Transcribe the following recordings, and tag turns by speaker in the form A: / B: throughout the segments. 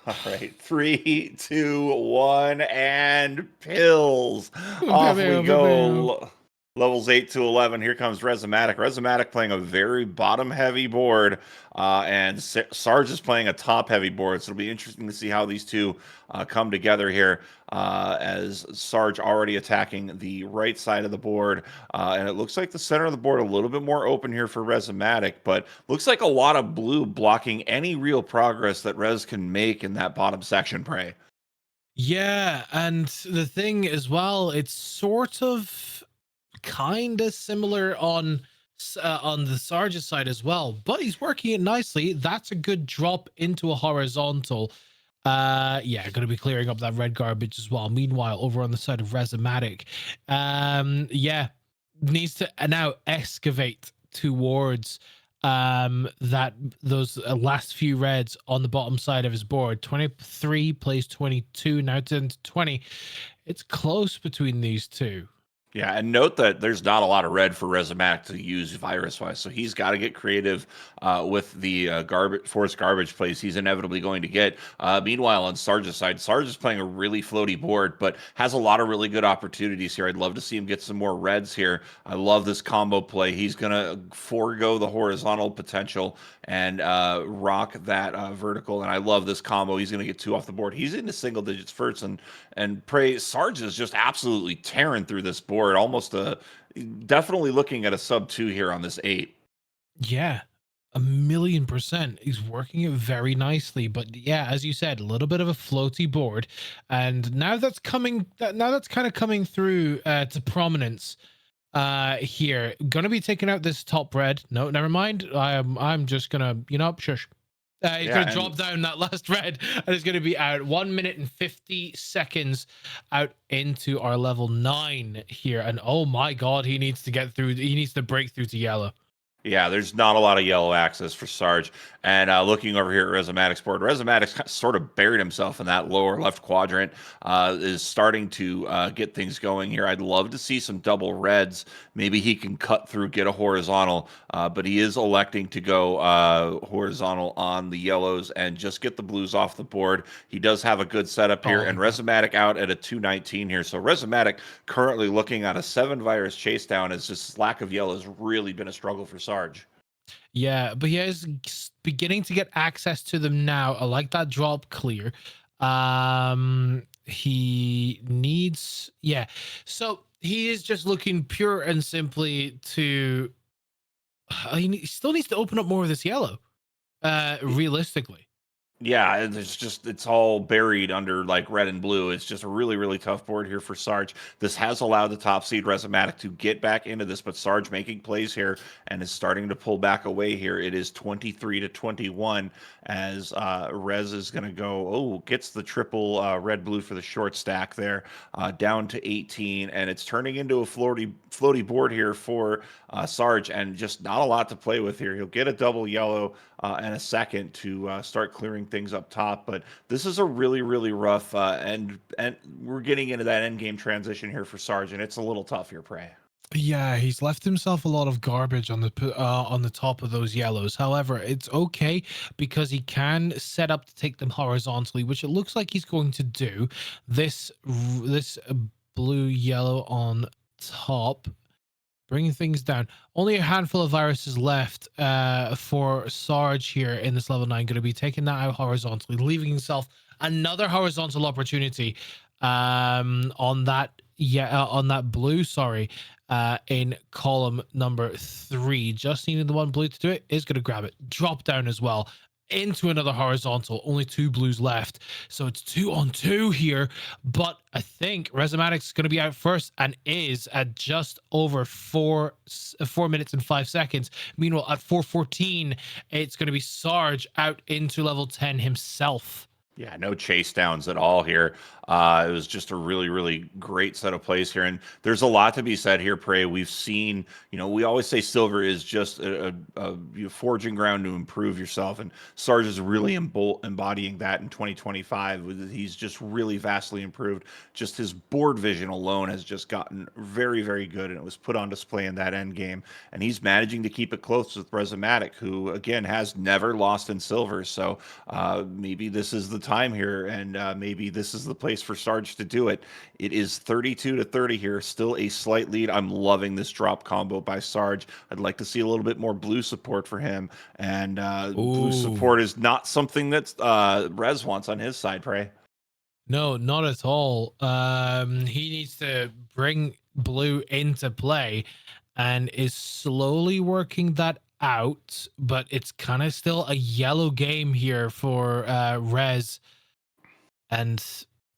A: All right, three, two, one, and pills. Off we go. Levels 8 to 11. Here comes Resumatic. Resumatic playing a very bottom heavy board, and Sarge is playing a top heavy board. So it'll be interesting to see how these two come together here. As Sarge already attacking the right side of the board, and it looks like the center of the board a little bit more open here for Resumatic, but looks like a lot of blue blocking any real progress that Res can make in that bottom section, Prey.
B: Yeah, and the thing as well, it's sort of kind of similar on the Sarge's side as well, but he's working it nicely. That's a good drop into a horizontal. Yeah, going to be clearing up that red garbage as well. Meanwhile, over on the side of Resumatic, yeah, needs to now excavate towards that those last few reds on the bottom side of his board. 23 plays 22, now 10 to 20. It's close between these two.
A: Yeah, and note that there's not a lot of red for Resumac to use virus-wise, so he's got to get creative with the forced garbage plays he's inevitably going to get. Meanwhile, on Sarge's side, Sarge is playing a really floaty board, but has a lot of really good opportunities here. I'd love to see him get some more reds here. I love this combo play. He's going to forego the horizontal potential and rock that vertical, and I love this combo. He's going to get two off the board. He's into single digits first, and Prey Sarge is just absolutely tearing through this board. Almost definitely looking at a sub 2 here on this 8.
B: Yeah, 1,000,000%. He's working it very nicely, but yeah, as you said, a little bit of a floaty board, and now that's kind of coming through to prominence here. Gonna be taking out this top red. No, never mind. I'm just gonna, shush. He's
A: Yeah,
B: going to
A: and
B: drop down that last red, and it's going to be out 1 minute and 50 seconds out into our level 9 here. And oh my god, he needs to get through. He needs to break through to yellow.
A: yeah, there's not a lot of yellow access for Sarge. And looking over here at Resumatic's board, Resumatic's sort of buried himself in that lower left quadrant, is starting to get things going here. I'd love to see some double reds. Maybe he can cut through, get a horizontal, but he is electing to go horizontal on the yellows and just get the blues off the board. He does have a good setup here,
B: Oh,
A: and
B: yeah.
A: Resumatic out at a 219 here. So Resumatic currently looking at a 7 virus chase down, as this lack of yellow has really been a struggle for Sarge.
B: Yeah, but he is beginning to get access to them now. I like that drop clear. He needs, yeah. So he is just looking pure and simply to. He still needs to open up more of this yellow. Realistically.
A: Yeah, it's all buried under like red and blue. It's just a really, really tough board here for Sarge. This has allowed the top seed Resumatic to get back into this, but Sarge making plays here and is starting to pull back away here. It is 23 to 21 as Rez is going to go, gets the triple red blue for the short stack there, down to 18, and it's turning into a floaty board here for Sarge, and just not a lot to play with here. He'll get a double yellow and a second to start clearing things up top. But this is a really, really rough and we're getting into that end game transition here for Sarge, and it's a little tough here, Prey.
B: Yeah, he's left himself a lot of garbage on the top of those yellows. However, it's okay because he can set up to take them horizontally, which it looks like he's going to do. This blue yellow on top, bringing things down. Only a handful of viruses left for Sarge here in this level 9. Going to be taking that out horizontally, leaving himself another horizontal opportunity on that blue. Sorry, in column number 3. Just needing the one blue to do it. Is going to grab it. Drop down as well into another horizontal. Only 2 blues left, so it's 2 on 2 here. But I think Resumatic's going to be out first and is at just over 4 minutes and 5 seconds. Meanwhile, at 4:14, it's going to be Sarge out into level 10 himself.
A: Yeah, no chase downs at all here. It was just a really, really great set of plays here. And there's a lot to be said here, Prey. We've seen, we always say silver is just a forging ground to improve yourself. And Sarge is really embodying that in 2025. He's just really vastly improved. Just his board vision alone has just gotten very, very good. And it was put on display in that end game. And he's managing to keep it close with Resumatic, who, again, has never lost in silver. So maybe this is the time here, and maybe this is the place for Sarge to do it. It is 32-30 here, still a slight lead. I'm loving this drop combo by Sarge. I'd like to see a little bit more blue support for him, and blue
B: Ooh.
A: support is not something that Rez wants on his side, Prey.
B: No, not at all. He needs to bring blue into play and is slowly working that out, but it's kind of still a yellow game here for Rez. And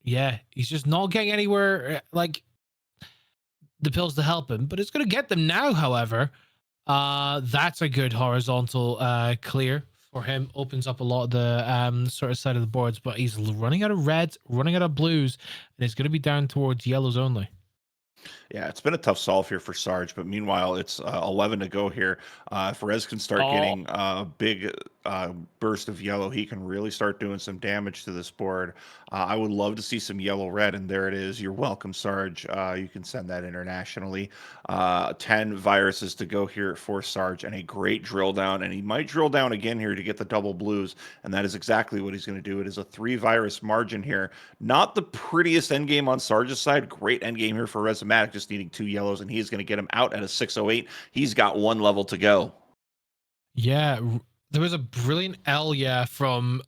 B: yeah, he's just not getting anywhere like the pills to help him, but it's going to get them now, however. That's a good horizontal clear for him. Opens up a lot of the sort of side of the boards, but he's running out of reds, running out of blues, and it's going to be down towards yellows only.
A: Yeah, it's been a tough solve here for Sarge, but meanwhile, it's 11 to go here. If Rez can start
B: Oh,
A: getting a big burst of yellow, he can really start doing some damage to this board. I would love to see some yellow-red, and there it is. You're welcome, Sarge. You can send that internationally. 10 viruses to go here for Sarge, and a great drill down, and he might drill down again here to get the double blues, and that is exactly what he's going to do. It is a 3-virus margin here. Not the prettiest endgame on Sarge's side. Great endgame here for Resomatic, just needing 2 yellows, and he's going to get him out at a 608. He's got 1 level to go.
B: yeah. There was a brilliant L, yeah, from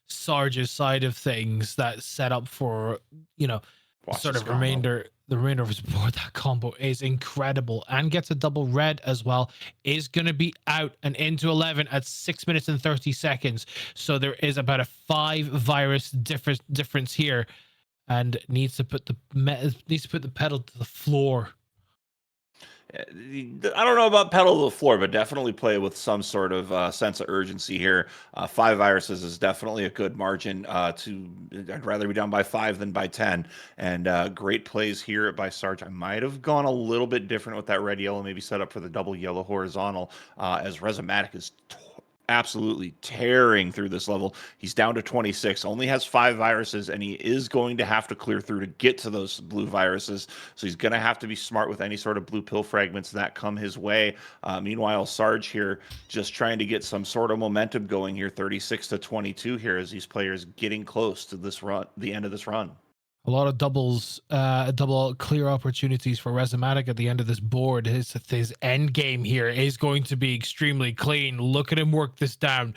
B: Sarge's side of things that set up for,
A: Watch
B: sort
A: this
B: of
A: combo.
B: the remainder of his board. That combo is incredible and gets a double red as well. Is going to be out and into 11 at 6 minutes and 30 seconds. So there is about a 5 virus difference here, and needs to put the pedal to the floor.
A: I don't know about pedal to the floor, but definitely play with some sort of sense of urgency here. 5 viruses is definitely a good margin. I'd rather be down by 5 than by 10. And great plays here by Sarge. I might have gone a little bit different with that red yellow, maybe set up for the double yellow horizontal, as Resomatic is absolutely tearing through this level. He's down to 26, only has 5 viruses, and he is going to have to clear through to get to those blue viruses. So he's going to have to be smart with any sort of blue pill fragments that come his way. Meanwhile, Sarge here just trying to get some sort of momentum going here, 36-22 here, as these players getting close to this run, the end of this run.
B: A lot of double clear opportunities for Resomatic at the end of this board. His end game here is going to be extremely clean. Look at him work this down.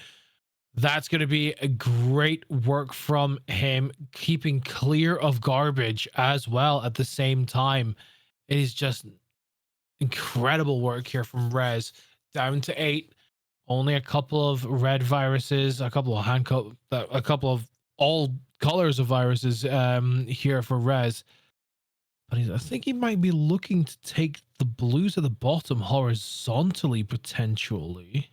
B: That's going to be a great work from him, keeping clear of garbage as well at the same time. It is just incredible work here from Rez. Down to 8. Only a couple of red viruses, a couple of a couple of all colors of viruses here for Rez. But I think he might be looking to take the blues at the bottom horizontally, potentially.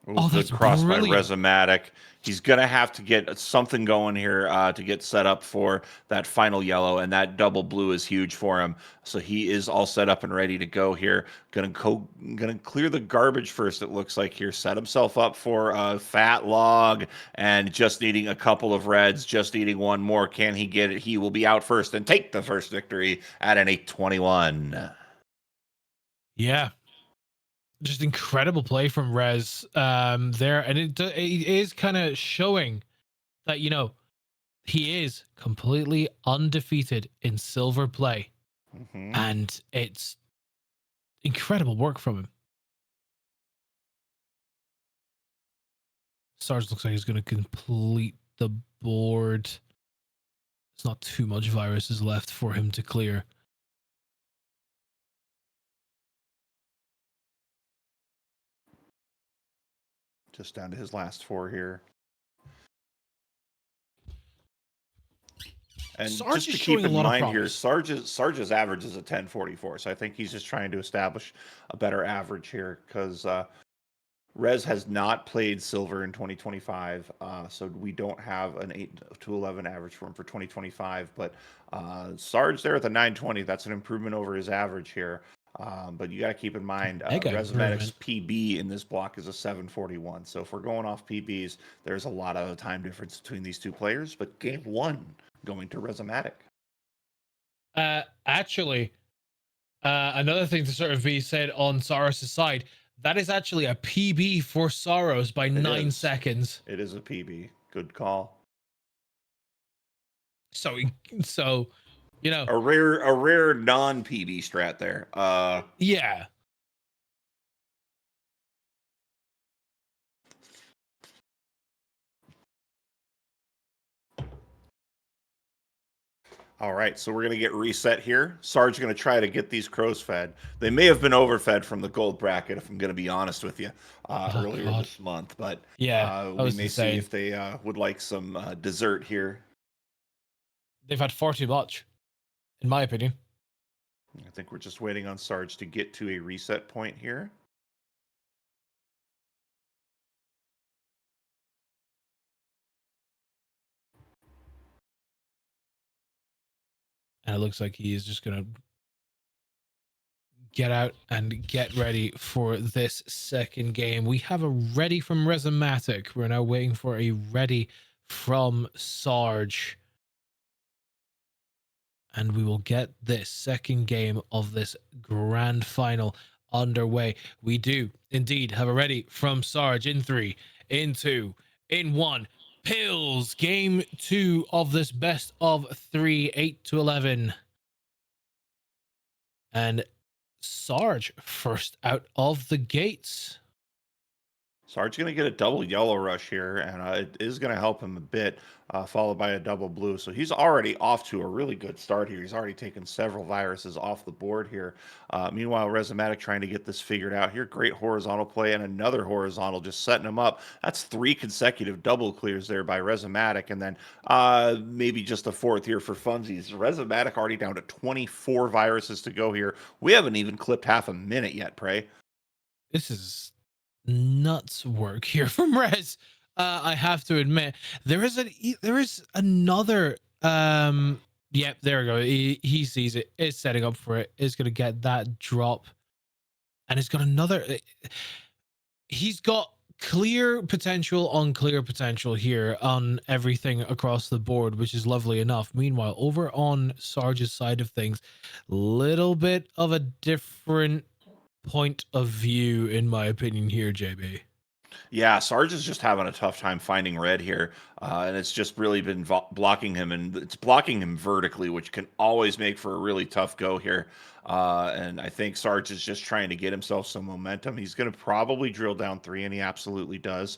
A: Ooh,
B: Oh,
A: good
B: that's
A: cross by
B: brilliant.
A: Resomatic. He's going to have to get something going here to get set up for that final yellow, and that double blue is huge for him. So he is all set up and ready to go here. Gonna clear the garbage first, it looks like here. Set himself up for a fat log, and just needing a couple of reds, just needing one more. Can he get it? He will be out first and take the first victory at an 821.
B: Yeah, just incredible play from Rez there, and it is kind of showing that he is completely undefeated in silver play,
A: Mm-hmm.
B: and it's incredible work from him. Sarge looks like he's going to complete the board. There's not too much viruses left for him to clear.
A: Just down to his last 4 here. And
B: Sarge
A: just
B: is
A: to keep
B: showing a
A: in
B: lot of
A: mind here,
B: promise.
A: Sarge's average is a 1044. So I think he's just trying to establish a better average here because Rez has not played silver in 2025. So we don't have an 8-11 average for him for 2025. But Sarge there at the 920, that's an improvement over his average here. But you got to keep in mind,
B: Mega
A: Resomatic's
B: improvement.
A: PB in this block is a 741. So if we're going off PBs, there's a lot of time difference between these two players. But game 1 going to Resomatic.
B: Actually, another thing to sort of be said on Saros' side, that is actually a PB for Saros by
A: It
B: 9
A: is.
B: seconds.
A: It is a PB. Good call.
B: So, so, you know,
A: A rare non PB strat there.
B: yeah.
A: All right, so we're going to get reset here. Sarge going to try to get these crows fed. They may have been overfed from the gold bracket, if I'm going to be honest with you,
B: Oh
A: earlier
B: God.
A: this month. But
B: Yeah, that
A: we
B: was
A: may see
B: insane.
A: if they would like some dessert here.
B: They've had far too much, in my opinion.
A: I think we're just waiting on Sarge to get to a reset point here.
B: And it looks like he is just gonna get out and get ready for this second game. We have a ready from Resumatic. We're now waiting for a ready from Sarge. And we will get this second game of this grand final underway. We do indeed have a ready from Sarge in 3, in 2, in 1. Pills, game 2 of this best of 3, 8 to 11. And Sarge first out of the gates.
A: Sarge's going to get a double yellow rush here, and it is going to help him a bit, followed by a double blue. So he's already off to a really good start here. He's already taken several viruses off the board here. Meanwhile, Resumatic trying to get this figured out here. Great horizontal play and another horizontal just setting him up. That's 3 consecutive double clears there by Resumatic, and then maybe just a fourth here for funsies. Resumatic already down to 24 viruses to go here. We haven't even clipped half a minute yet, Prey.
B: This is nuts work here from Rez. I have to admit, there is another yep, there we go. He sees it, is setting up for it, is gonna get that drop, and he's got another he's got clear potential, unclear potential here on everything across the board, which is lovely enough. Meanwhile, over on Sarge's side of things, little bit of a different point of view, in my opinion, here, JB.
A: Yeah, Sarge is just having a tough time finding red here, and it's just really been blocking him, and it's blocking him vertically, which can always make for a really tough go here. And I think Sarge is just trying to get himself some momentum. He's going to probably drill down 3, and he absolutely does.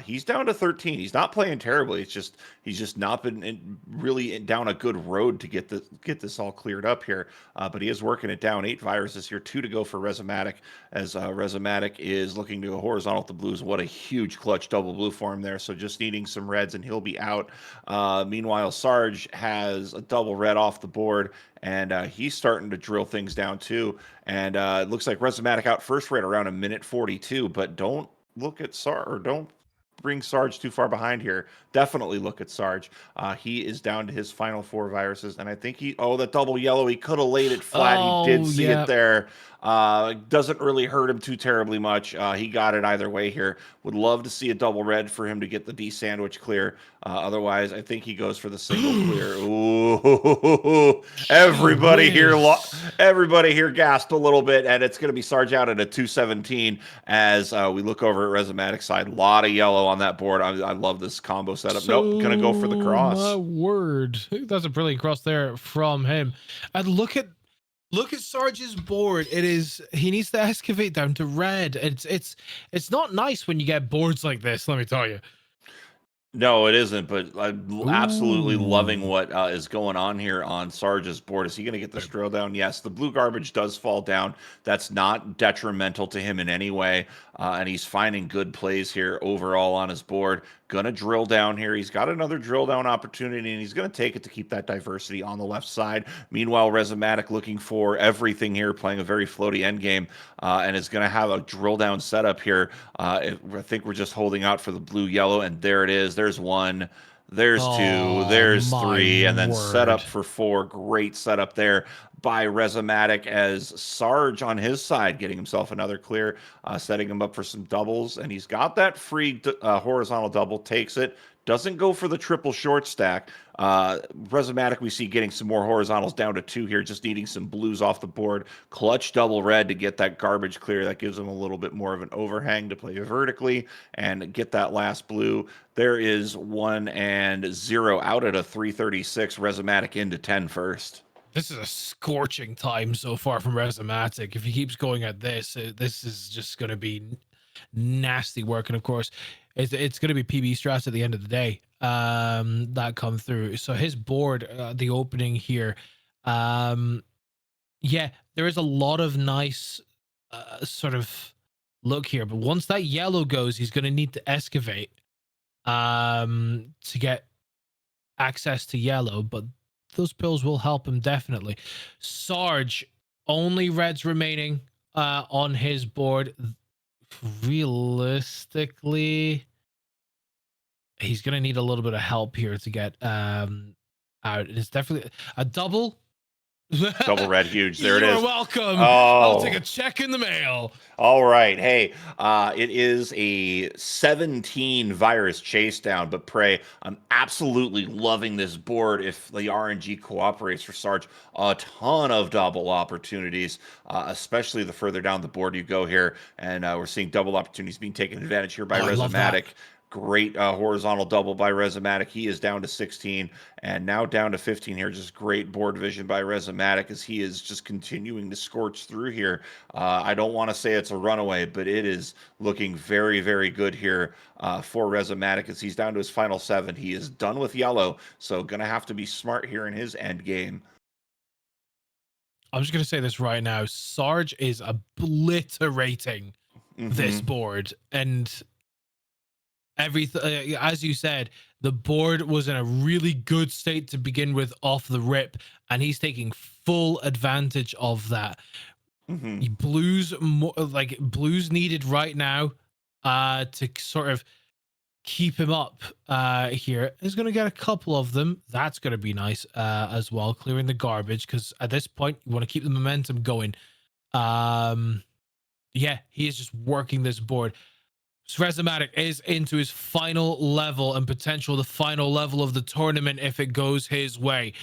A: He's down to 13. He's not playing terribly. It's just he's just not been really down a good road to get this all cleared up here. But he is working it down. 8 viruses here, 2 to go for Resumatic, as Resumatic is looking to go horizontal with the blues. What a huge clutch double blue for him there. So just needing some reds, and he'll be out. Meanwhile, Sarge has a double red off the board, and he's starting to drill things down too. And it looks like Resumatic out first right around a minute 42. But don't look at Sarge, or don't bring Sarge too far behind here. Definitely look at Sarge. He is down to his final 4 viruses, and I think that double yellow, he could have laid it flat. He did
B: Oh,
A: see it
B: yeah.
A: there. Doesn't really hurt him too terribly much. He got it either way here. Would love to see a double red for him to get the D sandwich clear. Otherwise, I think he goes for the single clear. Ooh, everybody here gasped a little bit, and it's going to be Sarge out at a 217 as we look over at Resumatic side. A lot of yellow on that board. I love this combo setup. Nope, gonna go for the
B: My
A: cross.
B: word, that's a brilliant cross there from him. And look at Sarge's board. It is, he needs to excavate down to red. It's not nice when you get boards like this, let me tell you.
A: No, it isn't, but I'm absolutely loving
B: Ooh.
A: what is going on here on Sarge's board. Is he going to get this drill down? Yes, the blue garbage does fall down. That's not detrimental to him in any way, and he's finding good plays here overall on his board. Gonna drill down here. He's got another drill down opportunity, and he's going to take it to keep that diversity on the left side. Meanwhile, Resumatic looking for everything here, playing a very floaty end game, and is going to have a drill down setup here. I think we're just holding out for the blue yellow, and there it is. There's 1. There's 2,
B: Oh
A: there's
B: my
A: 3, and then set
B: word.
A: up for 4. Great setup there by Resumatic, as Sarge on his side getting himself another clear, setting him up for some doubles, and he's got that free horizontal double, takes it, doesn't go for the triple short stack. Resomatic, we see getting some more horizontals down to 2 here, just needing some blues off the board. Clutch double red to get that garbage clear. That gives them a little bit more of an overhang to play vertically and get that last blue. There is 1 and 0 out at a 336. Resomatic into 10 first.
B: This is a scorching time so far from Resomatic. If he keeps going at this, this is just going to be nasty work. And of course, it's going to be PB strats at the end of the day that come through. So his board, the opening here, yeah, there is a lot of nice sort of look here. But once that yellow goes, he's going to need to excavate to get access to yellow. But those pills will help him definitely. Sarge, only reds remaining on his board. Realistically, he's gonna need a little bit of help here to get out. It's definitely a double.
A: Double red huge. There it is.
B: You're welcome.
A: Oh.
B: I'll take a check in the mail.
A: All right. Hey, it is a 17 virus chase down, but Prey, I'm absolutely loving this board. If the RNG cooperates for Sarge, a ton of double opportunities, especially the further down the board you go here. And we're seeing double opportunities being taken advantage here by Resomatic. Great horizontal double by Resomatic. He is down to 16 and now down to 15 here. Just great board vision by Resomatic as he is just continuing to scorch through here. I don't want to say it's a runaway, but it is looking very, very good here for Resomatic as he's down to his final 7. He is done with yellow, so going to have to be smart here in his end game.
B: I'm just going to say this right now. Sarge is obliterating this board, and everything, as you said, the board was in a really good state to begin with off the rip, and he's taking full advantage of that. Blues needed right now to sort of keep him up here. He's going to get a couple of them. That's going to be nice as well, clearing the garbage, because at this point you want to keep the momentum going. Yeah, he is just working this board. Resomatic is into his final level and potential the final level of the tournament if it goes his way.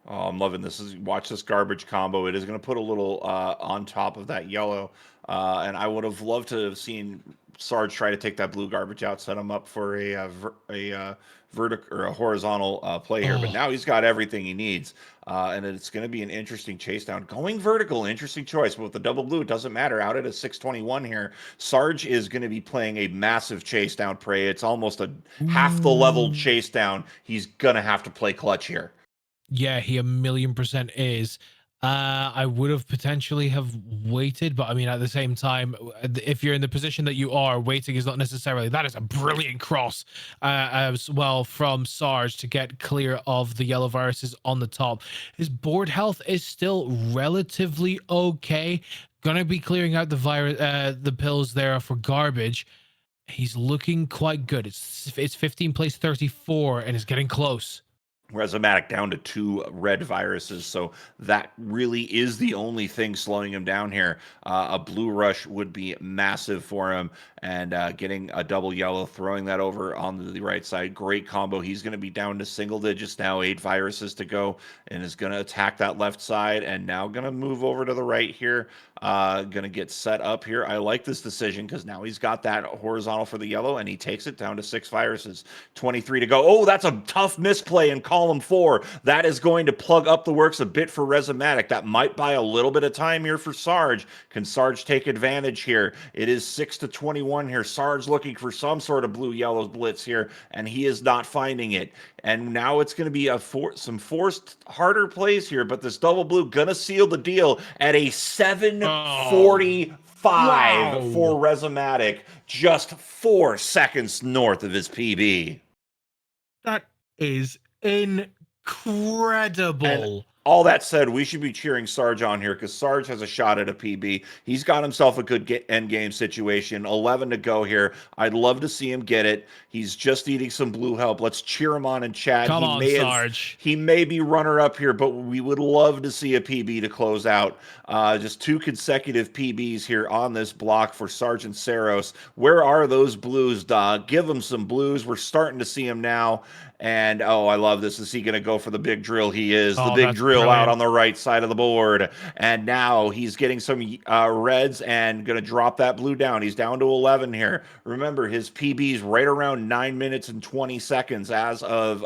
A: Oh, I'm loving this. Watch this garbage combo. It is going to put a little on top of that yellow. And I would have loved to have seen Sarge try to take that blue garbage out, set him up for a vertical or a horizontal play here. But now he's got everything he needs. And it's going to be an interesting chase down. Going vertical, interesting choice. But with the double blue, it doesn't matter. Out at a 621 here, Sarge is going to be playing a massive chase down Prey. It's almost a half the level chase down. He's going to have to play clutch here.
B: Yeah, he 1,000,000% is. I would have potentially have waited, but I mean, at the same time, if you're in the position that you are, waiting is not necessarily. That is a brilliant cross as well from Sarge to get clear of the yellow viruses on the top. His board health is still relatively okay. Gonna be clearing out the pills there for garbage. He's looking quite good. It's 15 place 34 and is getting close.
A: Resomatic down to 2 red viruses, so that really is the only thing slowing him down here. A blue rush would be massive for him, and getting a double yellow, throwing that over on the right side, great combo. He's going to be down to single digits now, 8 viruses to go, and is going to attack that left side, and now going to move over to the right here. Going to get set up here. I like this decision because now he's got that horizontal for the yellow, and he takes it down to 6 viruses. 23 to go. Oh, that's a tough misplay in column 4. That is going to plug up the works a bit for Resomatic. That might buy a little bit of time here for Sarge. Can Sarge take advantage here? It is 6 to 21 here. Sarge looking for some sort of blue-yellow blitz here, and he is not finding it. And now it's going to be some forced harder plays here, but this double blue going to seal the deal at a 7:45 for Resomatic, just 4 seconds north of his PB.
B: That is incredible.
A: all that said, we should be cheering Sarge on here because Sarge has a shot at a PB. He's got himself a good end game situation. 11 to go here. I'd love to see him get it. He's just needing some blue help. Let's cheer him on in chat.
B: Come on, Sarge.
A: He may be runner up here, but we would love to see a PB to close out. Just 2 consecutive PBs here on this block for Sergeant Saros. Where are those blues, dog? Give him some blues. We're starting to see him now. And oh, I love this. Is he going to go for the big drill? He is. The
B: Oh,
A: big
B: that's
A: drill out
B: brilliant.
A: on the right side of the board. And now he's getting some reds and going to drop that blue down. He's down to 11 here. Remember, his PB's right around 9 minutes and 20 seconds as of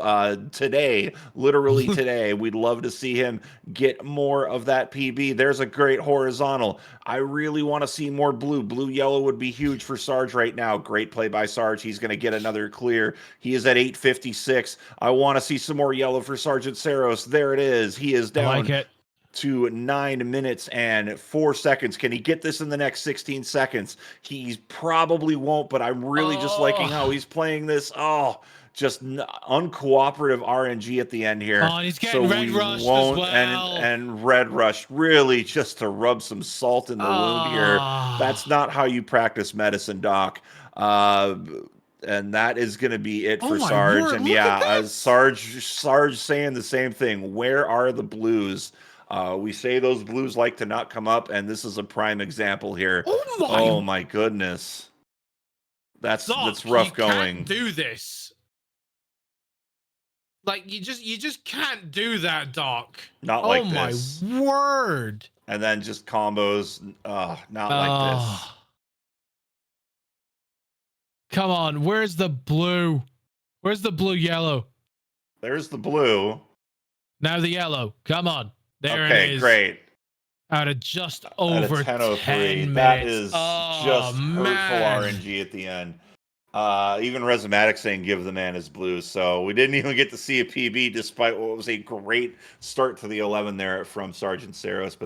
A: today. Literally today. We'd love to see him get more of that PB. There's a great horizontal. I really want to see more blue. Blue-yellow would be huge for Sarge right now. Great play by Sarge. He's going to get another clear. He is at 8:56. I want to see some more yellow for Sergeant Saros. There it is. He is down
B: I like it.
A: to 9 minutes and 4 seconds. Can he get this in the next 16 seconds? He probably won't, but I'm really just liking how he's playing this. Oh, just uncooperative RNG at the end here.
B: Oh, and he's getting red rushed as well.
A: And red rush, really just to rub some salt in the wound here. That's not how you practice medicine, Doc. And that is going to be it for Sarge.
B: Word,
A: and yeah, Sarge saying the same thing. Where are the blues? We say those blues like to not come up, and this is a prime example here. Oh my goodness, that's rough going.
B: Can't do this. Like you just can't do that, Doc.
A: Not like this.
B: Oh my word!
A: And then just combos. Not like this.
B: Come on, where's the blue? Where's the blue yellow?
A: There's the blue.
B: Now the yellow. Come on. There it
A: is. Okay, great.
B: Out of just over 10 minutes.
A: That is just hurtful RNG at the end. Even Resumatic saying give the man his blues. So we didn't even get to see a PB despite what was a great start to the 11 there from Sergeant Saros. But